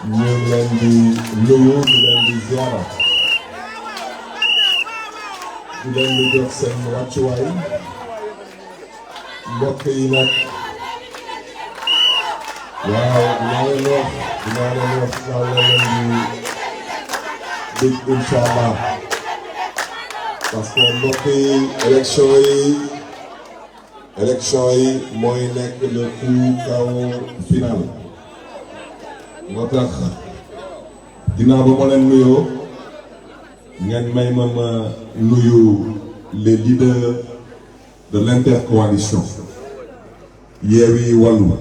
ñu ngi leen di nuyu di leen di ziara di leen di jox seen wàccuwaay mbokk yi nag waaw dinaa leen wax naa leen di dig incha allah parce que mbokk yi élection yi mooy nekk le coup kaw final moo tax ginnaaw ba ma leen nuyoo ngeen may ma nuyu les leaders de l'intercoalition Yewwi Wallu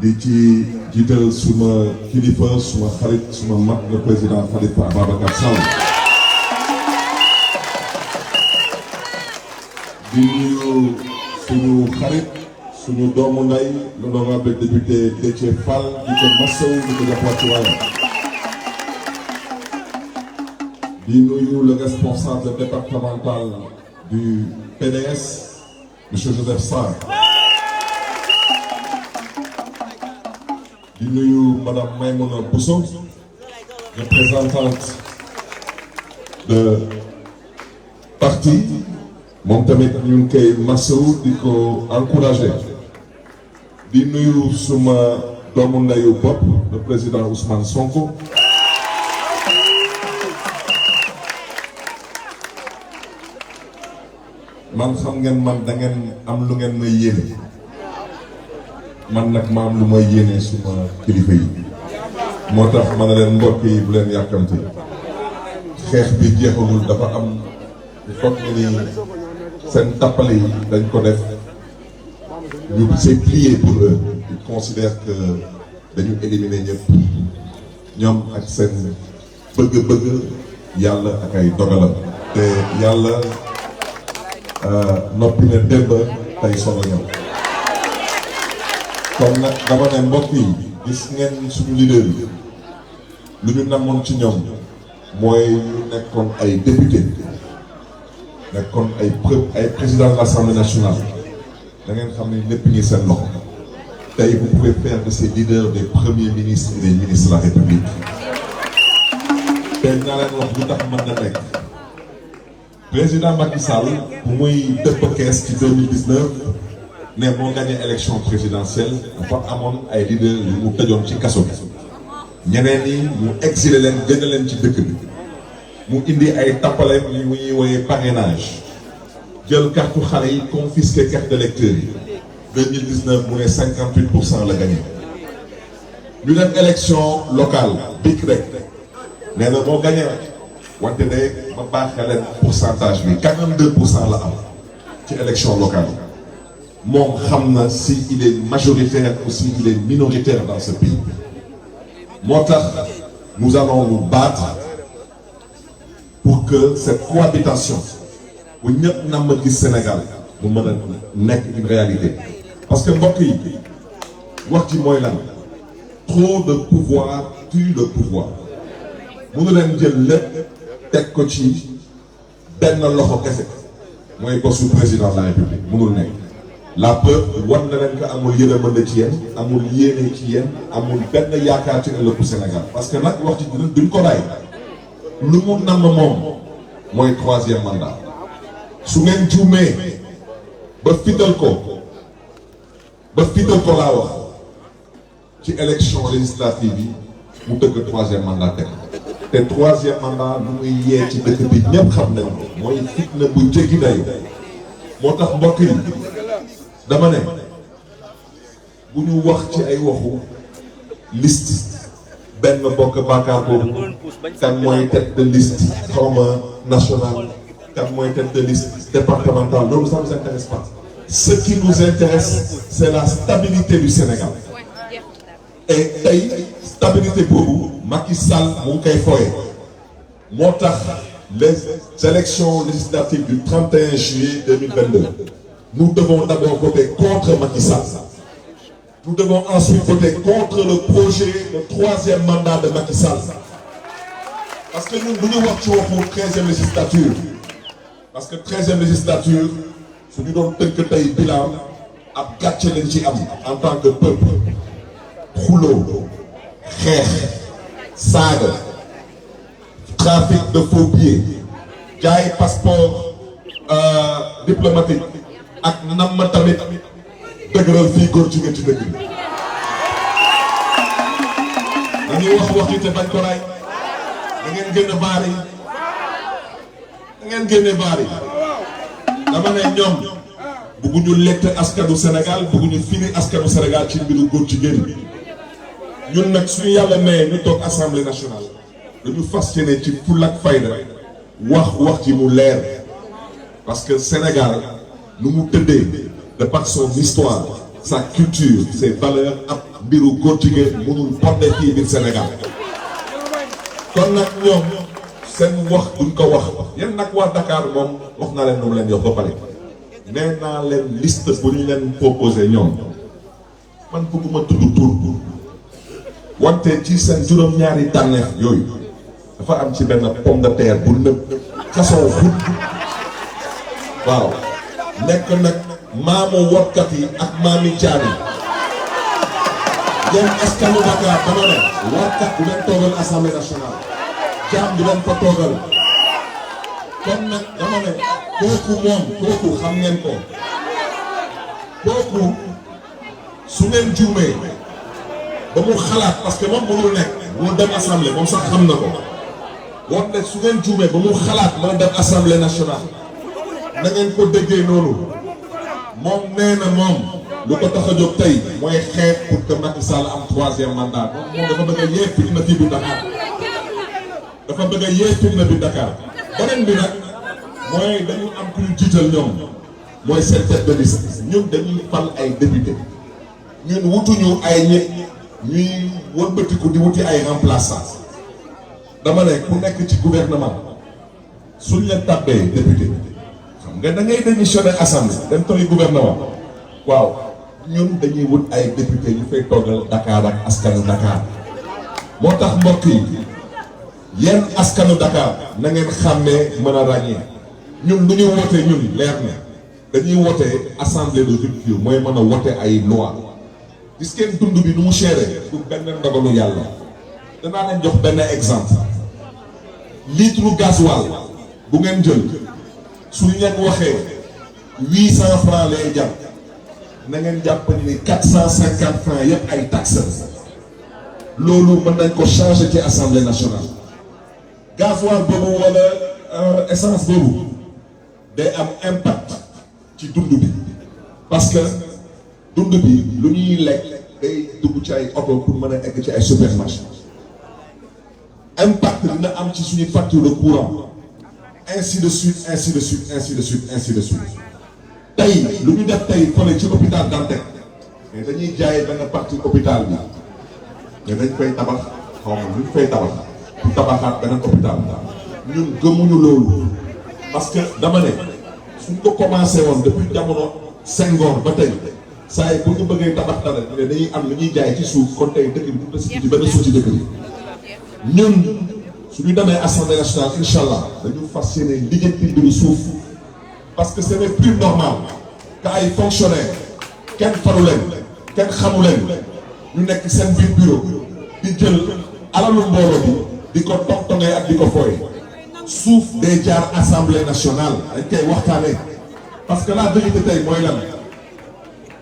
di ci jiital suma kilifa suma xarit suma mag le président Khalifa Ababacar Sall di nuyu suñu xarit suñu doomu ndey l'honorable député Déthié Fall di ko masawu di ko jox wàccuwaayam di nuyu le responsable départemental du PDS monsieur Joseph Sarr di nuyu madame Maïmouna Bousso représentante de parti moom tamit ñu ngi koy masawu di ko encouragé di nuyu suma doomu ndeyu bopp le président Ousmane Sonko man xam ngeen man da ngeen am lu ngeen may yéene man nag ma am lu may yéene suma kilifa yi moo tax ma ne leen mbokk yi bu leen yàkkamti xeex bi jeexagul dafa am foog ni seen tappale yi dañ ko def ñu c'est plié pour eux ils considèrent que dañu éliminer ñëpp ñoom ak seen bëgg-bëgg yàlla ak ay dogalam te yàlla noppi na démb tey solo ñëw kon nag dama ne mbokk yi gis ngeen suñu leader yi lu ñu namoon ci ñoom mooy ñu nekkoon ay député nekkoon ay président de l'Assemblée nationale da ngeen xam ne lépp ngi seen loxo tey vous pouvez faire de ces leaders des premiers ministres et des ministres de la République tey naa leen wax lu tax mën na nekk président Macky Sall bu muy dëpp kees ci 2019 ne moo gagné élection présidentielle dafa amoon ay leaders yu mu tëjoon ci kaso bi ñeneen ñi mu exilé leen gën leen ci dëkk bi mu indi ay tappaleem yu ñuy woowee parrainage jël carte xale yi confisqué carte d'électeur yi 2019 mu ne 58% la gagné ñu dem élection locale big rek nee na moo gagné wante de ma baaxee leen pourcentage bi 42% la am ci élection locale moom xam na si il est majoritaire ou si il est minoritaire dans ce pays moo tax nous allons nous battre pour que cette cohabitation bu ñëpp nam ma gis Sénégal mu mën a nekk une réalité parce que mbokk yi wax ci mooy lan trop de pouvoir tue le pouvoir mënu leen jël lépp teg ko ci benn loxo kese mooy bosu président de la République mënul nekk la preuve war na leen ko amul yërmande ci yéen amul yéene ci yéen amul benn yaakaar ci ëllëgu Sénégal parce que nag wax ci duñ ko bàyyi lu mu namm moom mooy troisième mandat su ngeen juumee ba fital ko laa wax ci élection législative yi mu dëgg troisième mandat teg te troisième mandat lu muy yee ci dëkk bi ñëpp xam nañ ko mooy fitna bu jéggi dayu moo tax mbokk yi dama ne bu ñu wax ci ay waxu liste benn bokk bàkkaar boobu kan mooy tête de liste xawma national kan mooy tête de liste départementale loolu ça nous intéresse pas ce qui nous intéresse c'est la stabilité du Sénégal et tey stabilité boobu Macky Sall mu ngi koy foye moo tax les élections législatives du 31 juillet 2022 nous devons d'abord voter contre Macky Sall nous devons ensuite voter contre le projet de troisième mandat de Macky Sall parce que ñun bu ñu wax ci waxu 13e législature parce que 13e législature su ñu doon tënk tey bilan ab gàcce lañ ci am en tant que peuple xuloo xeex saaga trafic de faux billets jaay passeport diplomatique ak nam ma tamit dëgëral fii góor jigéen ci dëgg bi dañuy wax yi te bañ ko ray da ngeen génn baar yi da ngeen génne baar yi dama ne ñoom bëgguñu lett askanu Sénégal bëgguñu fini askanu Sénégal ci mbiru góor jigéen ñun nag suñu yàlla mayee ñu toog assemblée nationale dañu fas yéene ci fulla ak fayda wax ci mu leer parce que Sénégal nu mu tëddee de par son histoire sa culture ses valeurs ak mbiru góor jigéen mënul porté fii biir Sénégal kon nag ñoom seen wax duñ ko wax yéen nag waa Dakar moom wax naa leen nu mu leen yox ba pare nee naa leen liste bu ñu leen proposé ñoom man bëgguma tudd tur wante ci seen juróom-ñaari tànneef yooyu dafa am ci benn pomme de terre bu nëb façon xut waaw nekk nag maamu workat yi ak maami caabi yéen askanu Dakar dama ne workat du leen toogal assemblée nationale jaam du leen fa toogal kon nag dama ne kooku xam ngeen ko kooku su ngeen juumee ba mu xalaat parce que moom mënul nekk mu dem assemblée moom sax xam na ko wante su ngeen juumee ba mu xalaat mën a dem assemblée nationale na ngeen ko déggee noonu moom nee na moom lu ko tax a jóg tey mooy xeex pour que Macky Sall am 3e mandat moom dafa bëgg a yee fitna fii bi Dakar dafa bëgg a yee fitna bi Dakar beneen bi nag mooy dañu am ku ñu jiital ñoom mooy seen tête de liste ñun dañuy fal ay député ñun wutuñu ay ñi ñuy wëlbatiku di wuti ay remplaçants dama ne ku nekk ci gouvernement suñ leen tàbbee député xam nga da ngay démissionner assemblée dem toog gouvernement waaw ñun dañuy wut ay député ñu fay toogal Dakar ak askanu Dakar moo tax mbokk yi yéen askanu Dakar na ngeen xàmmee mën a ràññee ñun lu ñuy wote ñun leer na dañuy wote assemblée de rupture mooy mën a wote ay loi gis ngeen dund bi nu mu chéré du benn ndogalu yàlla danaa leen jox benn exemple litre gasoil bu ngeen jël suñu leen waxee 800 francs lay jar na ngeen jàpp ni 450 francs yëpp ay taxes loolu mën nañ ko changer ci assemblée nationale gasoil boobu wala essence boobu day am impact ci dund bi parce que dund bi lu ñuy lekk day dugg ci ay oto pour mën a egg ci ay supermarché impact dina am ci suñu facture de courant ainsi de suite ainsi de suite ainsi de suite ainsi de suite tey lu ñu def tey fële ci hôpital Dantec mais dañuy jaay benn partie hôpital bi mais dañ koy tabax xaw ma lu ñu koy tabax pour tabaxaat beneen hôpital ñun gëmuñu loolu parce que dama ne suñ ko commencé woon depuis jamono Senghor ba tey saa yi bu ñu bëggee tabax dara ne dañuy am lu ñuy jaay ci suuf kon tey dëkk bi du des ci benn suuf ci dëkk bi ñun suñu demee assemblée nationale incha allah dañu fas yéene lijjanti mbiru suuf parce que ce n'est plus normal que ay fonctionnaires kenn faru leen kenn xamu leen ñu nekk seen biir bureau di jël alalu mbooloo bi di ko tongtongee ak di ko fooy suuf day jaar assemblée nationale dañ koy waxtaanee parce que la vérité tey mooy lan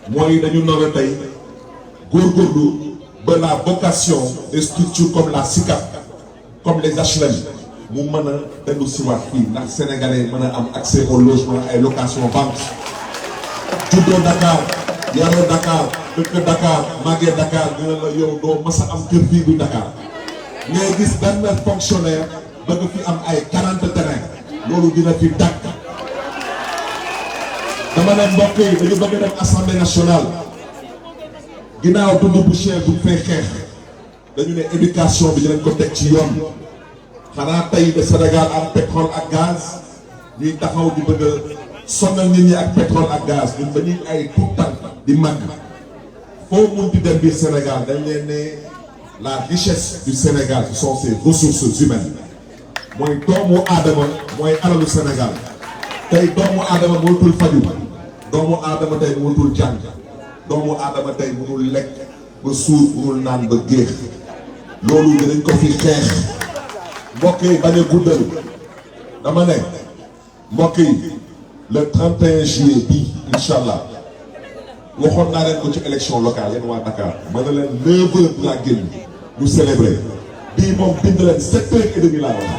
mooy dañu nar a tey góorgóorlu ba la vocation des structures comme la SICAP comme les HLM mu mën a dellu siwaat fii ndax sénégalais mën a am accès au logement ay location banque juddoo Dakar yaroo Dakar dëkk Dakar màggee Dakar dina la yow doo mës a am kër fii bu Dakar ngay gis benn fonctionnaire bëgg fi am ay 40 terrain loolu dina fi tàkk dama ne mbokk yi dañu bëgg dem assemblée nationale ginnaaw dund bu cher bu fay xeex dañu ne éducation bi dinañ ko teg ci yoon xanaa tey de Sénégal am pétrole ak gaz ñuy taxaw di bëgg a sonal nit ñi ak pétrole ak gaz ñun dañuy ay tout temps di màgg foo mun di dem biir Sénégal dañ leen ne la richesse du Sénégal ce sont ses ressources humaines mooy doomu aadama mooy alalu Sénégal tey doomu aadama mënatul faju doomu aadama tey mënatul jàng doomu aadama tey mënul lekk ba suur mënul naan ba géex loolu dinañ ko fi xeex mbokk yi bañ a guddal dama ne mbokk yi le 31 juillet bi incha allah waxoon naa leen ko ci élection locale yéen waa Dakar ma ne leen 9h laa génn ñu célébrer bii moom bind leen 7h30 laa wax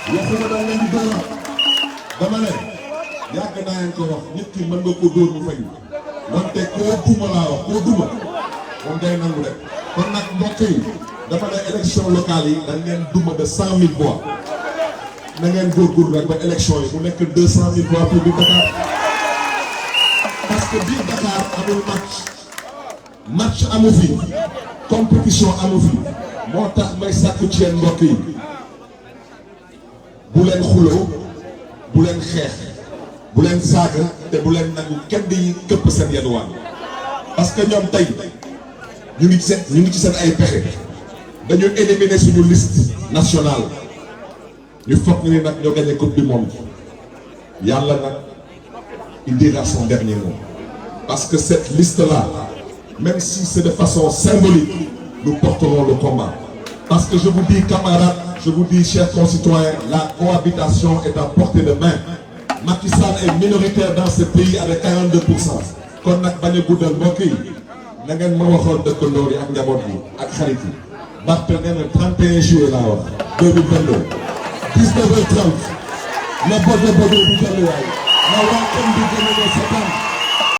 du waxuma da leen di dara dama ne yàgg naa leen ko wax nit ki mën nga ko dóor mu fayu wante koo duma laa wax koo duma moom day nangu rek kon nag mbokk yi dama ne élection locale yi dañ leen duma de 100 000 voix na ngeen góorgóorlu rek ba élection yi mu nekk 200 000 voix pour biir Dakar parce que biir Dakar amul match amu fi compétition amu fi moo tax may sàkku ci yéen mbokk yi bu leen xuloo bu leen xeex bu leen saaga te bu leen nangu kenn di këpp seen yenuwaan parce que ñoom tey ñu ngi ci seen ay pexe dañu éliminer suñu liste nationale ñu foog ni nag ñoo gagné coupe du monde yàlla nag il dira son dernier mot parce que cette liste là même si c'est de façon symbolique nous porterons le combat parce que je vous dis camarades je vous dis chers concitoyens la cohabitation est à portée de main Macky Sall est minoritaire dans ce pays avec 42%. kon nag bañ a guddal mbokk yi na ngeen ma waxoon dëkkandoo yi ak njaboot yi ak xarit yi Barth nee na 31 juillet laa wax 2022 19h30 la bodo bu delluwaay na waa kenn di gën a